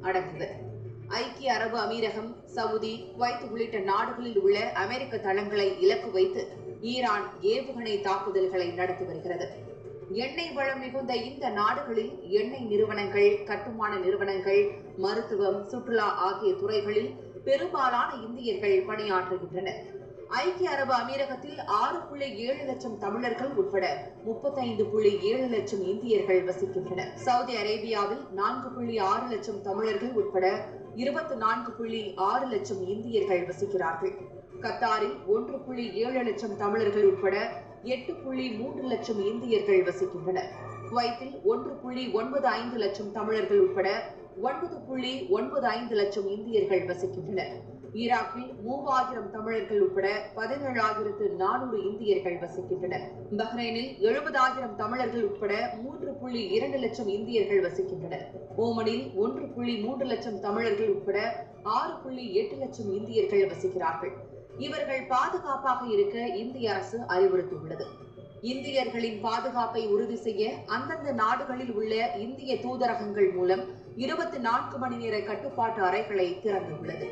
அடங்குவர். ஐக்கிய அரபு அமீரகம், சவுதி, குவைத் உள்ளிட்ட நாடுகளில் உள்ள அமெரிக்க தளங்களை இலக்கு வைத்து ஈரான் ஏவுகணை தாக்குதல்களை நடத்தி வருகிறது. எண்ணெய் வளம் மிகுந்த இந்த நாடுகளில் எண்ணெய் நிறுவனங்கள், கட்டுமான நிறுவனங்கள், மருத்துவம், சுற்றுலா ஆகிய துறைகளில் பெரும்பாலான இந்தியர்கள் பணியாற்றுகின்றனர். ஐக்கிய அரபு அமீரகத்தில் 6.7 லட்சம் தமிழர்கள் உட்பட 35.7 லட்சம் இந்தியர்கள் வசிக்கின்றனர். சவுதி அரேபியாவில் 4.6 லட்சம் தமிழர்கள் உட்பட 24.6 லட்சம் இந்தியர்கள் வசிக்கிறார்கள். கத்தாரில் 1.7 லட்சம் தமிழர்கள் உட்பட 8.3 லட்சம் இந்தியர்கள் வசிக்கின்றனர். குவைத்தில் 1.95 லட்சம் தமிழர்கள் உட்பட 9.95 லட்சம் இந்தியர்கள் வசிக்கின்றனர். ஈராக்கில் 3000 தமிழர்கள் உட்பட 17,400 இந்தியர்கள் வசிக்கின்றனர். பஹ்ரைனில் 70,000 தமிழர்கள் உட்பட 3.2 லட்சம் இந்தியர்கள் வசிக்கின்றனர். ஓமனில் 1.3 லட்சம் தமிழர்கள் உட்பட 6.8 லட்சம் இந்தியர்கள் வசிக்கிறார்கள். இவர்கள் பாதுகாப்பாக இருக்க இந்திய அரசு அறிவுறுத்தியுள்ளது. இந்தியர்களின் பாதுகாப்பை உறுதி செய்ய அந்தந்த நாடுகளில் உள்ள இந்திய தூதரகங்கள் மூலம் 24 மணி நேர கட்டுப்பாட்டு அறைகளை திறந்துள்ளது.